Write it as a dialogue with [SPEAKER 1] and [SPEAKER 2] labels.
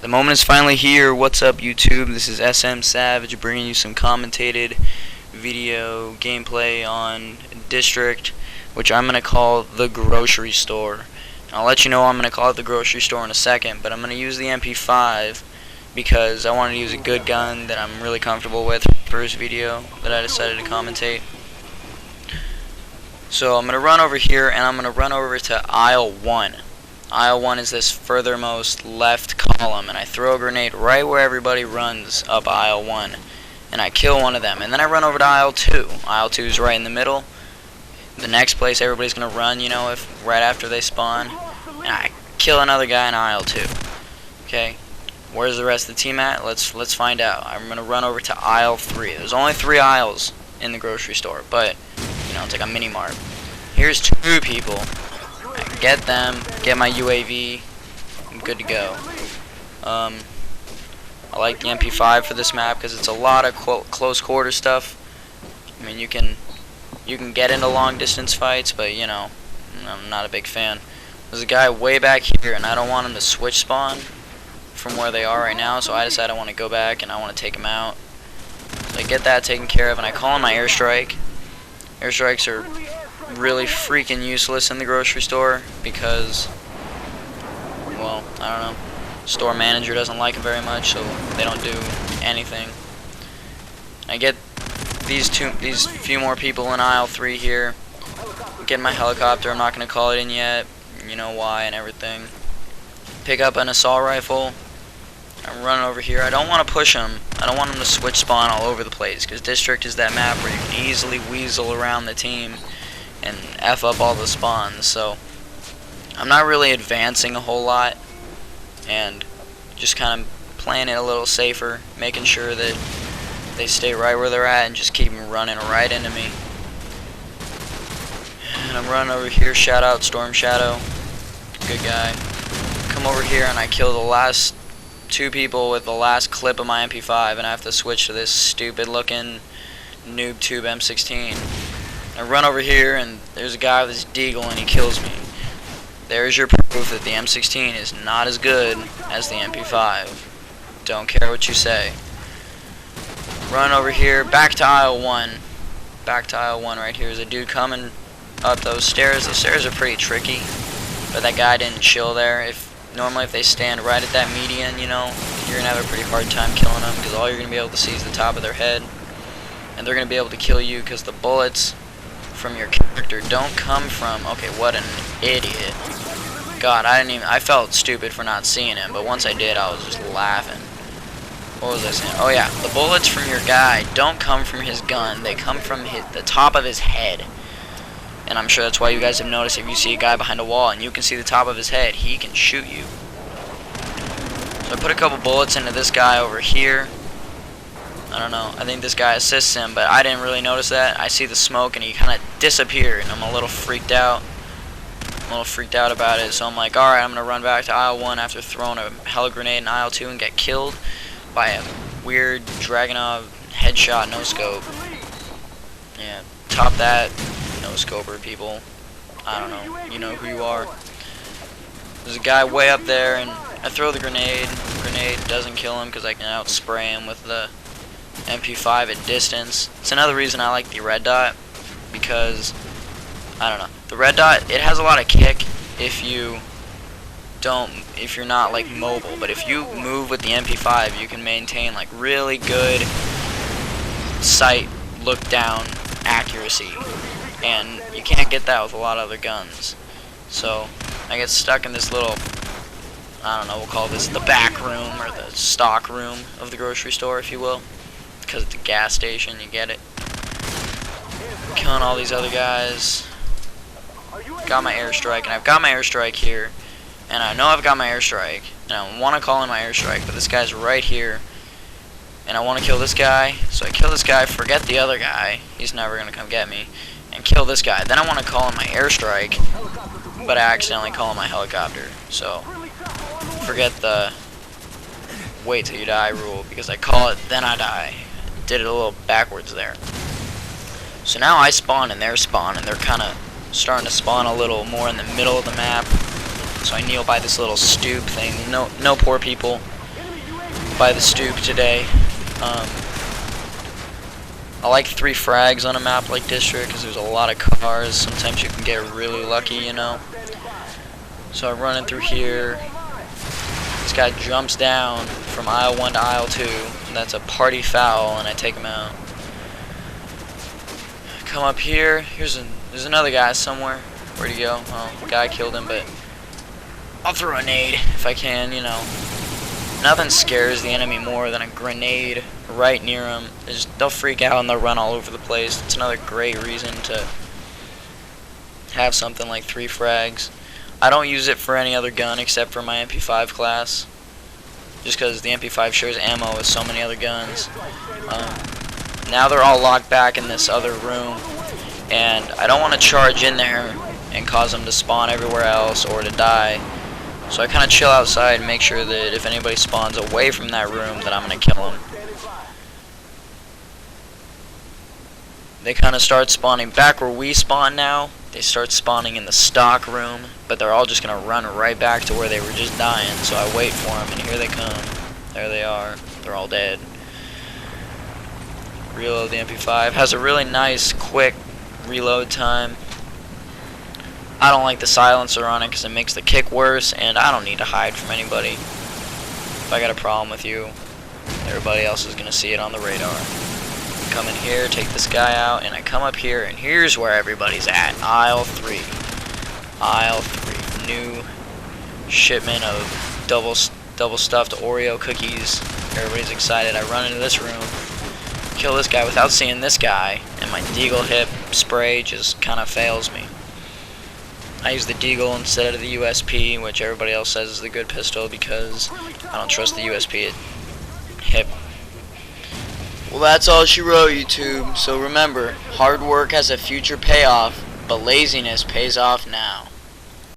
[SPEAKER 1] The moment is finally here. What's up, YouTube? This is SM Savage bringing you some commentated video gameplay on District, which I'm going to call the grocery store. I'll let you know I'm going to call it the grocery store in a second, but I'm going to use the MP5 because I wanted to use a good gun that I'm really comfortable with for this video that I decided to commentate. So I'm going to run over here and I'm going to run over to aisle 1. Aisle 1 is this furthermost left column, and I throw a grenade right where everybody runs up aisle 1, and I kill one of them, and then I run over to aisle 2. Aisle 2 is right in the middle. The next place everybody's gonna run, you know, if right after they spawn, and I kill another guy in aisle 2. Okay, where's the rest of the team at? Let's find out. I'm gonna run over to aisle 3. There's only 3 aisles in the grocery store, but you know, it's like a mini mart. Here's 2 people. Get them, get my UAV, I'm good to go. I like the MP5 for this map because it's a lot of close quarter stuff. I mean, you can get into long distance fights, but you know, I'm not a big fan. There's a guy way back here, and I don't want him to switch spawn from where they are right now, so I decided I want to go back and I want to take him out. So I get that taken care of, and I call in my airstrike. Airstrikes are really freaking useless in the grocery store because, well, I don't know, store manager doesn't like them very much, so they don't do anything. I get these few more people in aisle 3 here. Get my helicopter. I'm not gonna call it in yet, you know why and everything. Pick up an assault rifle. I'm running over here. I don't want to push him. I don't want him to switch spawn all over the place because District is that map where you can easily weasel around the team and F up all the spawns, so I'm not really advancing a whole lot and just kind of playing it a little safer, making sure that they stay right where they're at and just keep them running right into me. And I'm running over here. Shout out Storm Shadow, good guy. Come over here and I kill the last 2 people with the last clip of my MP5, and I have to switch to this stupid looking noob tube M16. I run over here and there's a guy with his deagle and he kills me. There's your proof that the M16 is not as good as the MP5. Don't care what you say. Run over here, back to aisle 1. Back to aisle 1 right here. There's a dude coming up those stairs. Those stairs are pretty tricky, but that guy didn't chill there. Normally if they stand right at that median, you know, you're gonna have a pretty hard time killing them because all you're gonna be able to see is the top of their head, and they're gonna be able to kill you because the bullets from your character don't come from. Okay, what an idiot. God, I felt stupid for not seeing him, but once I did, I was just laughing. What was I saying? Oh yeah, the bullets from your guy don't come from his gun, they come from the top of his head. And I'm sure that's why you guys have noticed if you see a guy behind a wall and you can see the top of his head, he can shoot you. So I put a couple bullets into this guy over here. I don't know, I think this guy assists him, but I didn't really notice that. I see the smoke and he kind of disappeared, and I'm a little freaked out. About it, so I'm like, alright, I'm going to run back to aisle 1 after throwing a hella grenade in aisle 2 and get killed by a weird Dragunov headshot no-scope. Yeah, top that, no-scoper people. I don't know, you know who you are. There's a guy way up there, and I throw the grenade. The grenade doesn't kill him because I can out-spray him with the MP5 at distance. It's another reason I like the red dot, because I don't know, the red dot, it has a lot of kick if you're not like mobile, but if you move with the MP5 you can maintain like really good sight look down accuracy, and you can't get that with a lot of other guns. So I get stuck in this little, I don't know, we'll call this the back room or the stock room of the grocery store, if you will, because it's a gas station, you get it. Killing all these other guys. Got my airstrike, and I've got my airstrike here, and I know I've got my airstrike, and I want to call in my airstrike, but this guy's right here, and I want to kill this guy, so I kill this guy, forget the other guy, he's never going to come get me, and kill this guy. Then I want to call in my airstrike, but I accidentally call in my helicopter, so forget the wait till you die rule, because I call it, then I die. Did it a little backwards there. So now I spawn and they're spawn, and they're kind of starting to spawn a little more in the middle of the map. So I kneel by this little stoop thing. No poor people. by the stoop today. I like 3 frags on a map like District because there's a lot of cars. Sometimes you can get really lucky, you know. So I'm running through here. This guy jumps down from aisle 1 to aisle 2. And that's a party foul, and I take him out. Come up here. There's another guy somewhere. Where'd he go? Oh, the guy killed him, but I'll throw a nade if I can, you know. Nothing scares the enemy more than a grenade right near them. They'll freak out and they'll run all over the place. It's another great reason to have something like 3 frags. I don't use it for any other gun except for my MP5 class, just because the MP5 shares ammo with so many other guns. Now they're all locked back in this other room, and I don't want to charge in there and cause them to spawn everywhere else or to die. So I kind of chill outside and make sure that if anybody spawns away from that room, that I'm going to kill them. They kind of start spawning back where we spawn now. They start spawning in the stock room, but they're all just going to run right back to where they were just dying. So I wait for them, and here they come. There they are. They're all dead. Reload the MP5. Has a really nice, quick reload time. I don't like the silencer on it because it makes the kick worse, and I don't need to hide from anybody. If I got a problem with you, everybody else is going to see it on the radar. Come in here, take this guy out, and I come up here, and here's where everybody's at. Aisle 3. Aisle 3. New shipment of double stuffed Oreo cookies. Everybody's excited. I run into this room, kill this guy without seeing this guy, and my Deagle hip spray just kind of fails me. I use the Deagle instead of the USP, which everybody else says is the good pistol because I don't trust the USP at hip. Well, that's all she wrote, YouTube. So remember, hard work has a future payoff, but laziness pays off now.